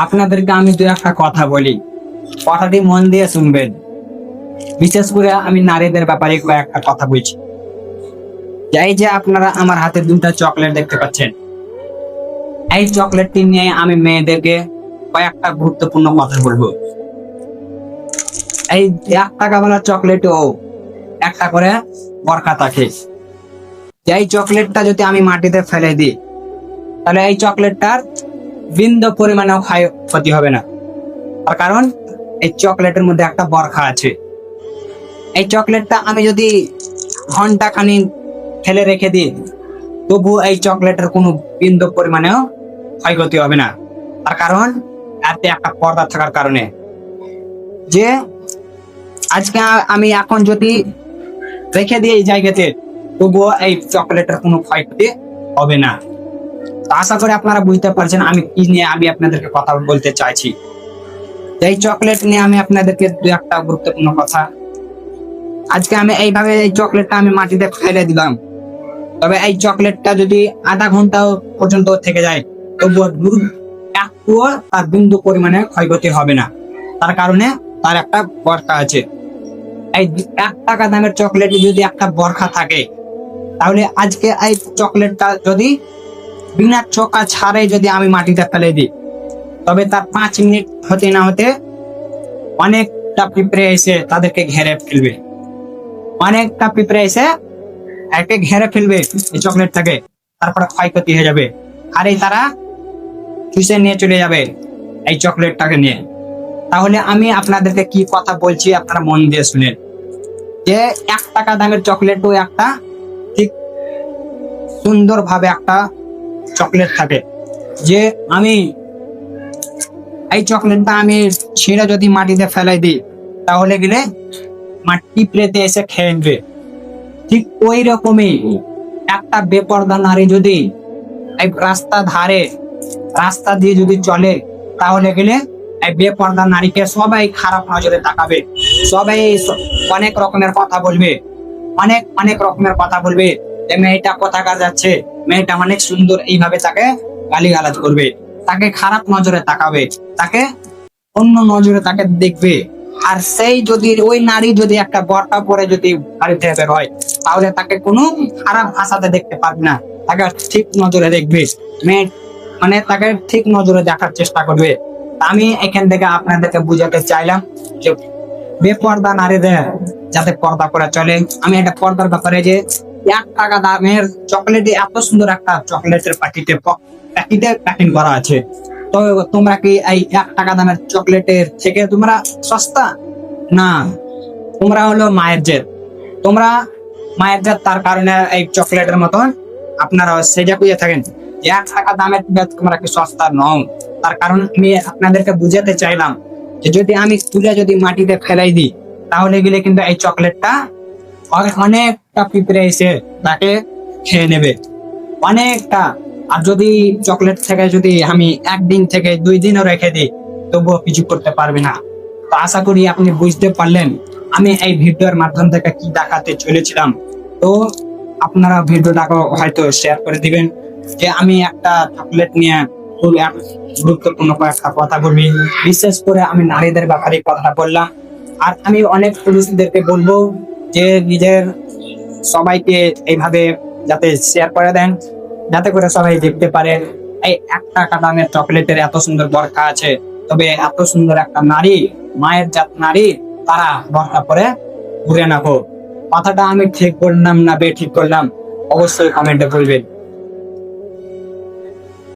আপনাদেরকে আমি দু একটা কথা বলি, কথাটি মন দিয়ে শুনবেন। বিশেষ করে আমি নারীদের ব্যাপারে কয়েকটা কথা বলছি। এই যে আপনারা আমার হাতে দুটা চকলেট দেখতে পাচ্ছেন, এই চকলেটটি নিয়ে আমি মেয়েদেরকে কয়েকটা গুরুত্বপূর্ণ কথা বলবো। এই 1 টাকা চকলেটও একটা করে বরকা থাকে। এই চকলেটটা যদি আমি মাটিতে ফেলে দিই, তাহলে এই চকলেটটার বিন্দু পরিমাণেও ক্ষতি হবে না। তার কারণ এই চকলেটের মধ্যে একটা বরখা আছে। এই চকলেটটা আমি যদি ঘন্টা খানিক ফেলে রেখে দিই, তবু এই চকলেটের কোনো বিন্দু পরিমাণেও ক্ষয়ক্ষতি হবে না। তার কারণ এতে একটা পর্দা থাকার কারণে। যে আজকে আমি এখন যদি রেখে দিই এই জায়গাতে, তবুও এই চকলেটের কোনো ক্ষয়ক্ষতি হবে না। তো আশা করি আপনারা বুঝতে পারছেন আমি কি নিয়ে আমি আপনাদেরকে কথা বলতে চাইছি। এই চকলেট নিয়ে আমি আপনাদেরকে দু একটা গুরুত্বপূর্ণ কথা। আজকে আমি এইভাবে এই চকলেটটা আমি মাটিতে ফেলে দিলাম, তবে এই চকলেটটা যদি আধা ঘন্টা পর্যন্ত থেকে যায়, তবুও একটুও তার বিন্দু পরিমাণে ক্ষয়ক্ষতি হবে না। তার কারণে তার একটা বরখা আছে। এই 1 টাকা দামের চকলেটে যদি একটা বরখা থাকে, তাহলে আজকে এই চকলেটটা যদি বিনা চোখা ছাড়াই যদি আমি মাটিতে ফেলে দিই, তবে তার 5 মিনিট হতে না হতে অনেকটা পিঁপড়ে এসে তাদেরকে ঘেরে ফেলবে। অনেকটা পিঁপড়ে এসে একে ঘেরে ফেলবে এই চকলেটটাকে, তারপরে ক্ষয়ক্ষতি হয়ে যাবে। আর এই তারা চুষে নিয়ে চলে যাবে এই চকলেটটাকে নিয়ে। তাহলে আমি আপনাদেরকে কি কথা বলছি আপনারা মন দিয়ে শুনেন। যে 1 টাকা দামের চকলেটও একটা ঠিক সুন্দর ভাবে একটা চকলেট থাকে। যে আমি এই চকলেটটা আমি ছিঁড়ে যদি মাটিতে ফেলাই দিই, তাহলে গেলে মাটি প্লেতে এসে খেয়ে নেবে। ঠিক ওই রকমই একটা বেপরদা নারী যদি এই রাস্তা দিয়ে যদি চলে, তাহলে গেলে এই বেপরদা নারীকে সবাই খারাপ নজরে তাকাবে। সবাই অনেক রকমের কথা বলবে, অনেক রকমের কথা বলবে। মেয়েটা কোথাকার যাচ্ছে, মেয়েটা অনেক সুন্দর, এইভাবে তাকে গালিগালাজ করবে, তাকে খারাপ নজরে তাকাবে, তাকে অন্য নজরে তাকে দেখবে। আর সেই যদি ওই নারী যদি একটা বোরকা পরে যদি বাড়ি থেকে বের হয়, তাহলে তাকে কোনো খারাপ ভাষাতে দেখতে পারবে না, তাকে ঠিক নজরে দেখবে। মেয়ে তাকে ঠিক নজরে দেখার চেষ্টা করবে। আমি এখান থেকে আপনাদেরকে বুঝাতে চাইলাম যে বেপর্দা নারীদের যাতে পর্দা করে চলে। আমি একটা পর্দার ব্যাপারে যে 1 টাকা দামের চকলেটে এত সুন্দর একটা চকলেটের প্যাকেটে প্যাকিং করা আছে, তো তোমরা কি এই 1 টাকা দামের চকলেটের থেকে তোমরা সস্তা না? তোমরা হলো মায়ের জেদ। তোমরা মায়ের জেদ, তার কারণে এই চকলেটের মতন আপনারা সেজা খুঁজে থাকেন। 1 টাকা দামের তোমরা কি সস্তা নও? তার কারণ আমি আপনাদেরকে বুঝাতে চাইলাম যে যদি আমি তুলে যদি মাটিতে ফেলাই দিই, তাহলে গেলে কিন্তু এই চকলেটটা অনেকটা পিঁপড়ে এসে তাকে খেয়ে নেবে, অনেকটা। আর যদি চকলেট থেকে যদি আমি 1 দিন থেকে 2 দিনও রেখে দিই, তবুও কিছু করতে পারবে না। তো আশা করি আপনি বুঝতে পারলেন আমি এই ভিডিওর মাধ্যম থেকে কি দেখাতে চলেছিলাম। তো আপনারা ভিডিওটাকে হয়তো শেয়ার করে দিবেন যে আমি একটা চকলেট নিয়ে খুব গুরুত্বপূর্ণ কয়েকটা কথা বলবি। বিশেষ করে আমি নারীদের ব্যাপারে কথাটা বললাম। আর আমি অনেক পুরুষদেরকে বলবো যে নিজের সবাইকে এইভাবে যাতে শেয়ার করে দেন, যাতে করে সবাই দেখতে পারে এই 1 টাকা দামের চকলেটের এত সুন্দর বরখা আছে। তবে এত সুন্দর একটা নারী, মায়ের জাত নারী, তারা বরখা পরে ঘুরে না হোক। কথাটা আমি ঠিক করলাম না বে ঠিক করলাম, অবশ্যই কমেন্টে বলবেন।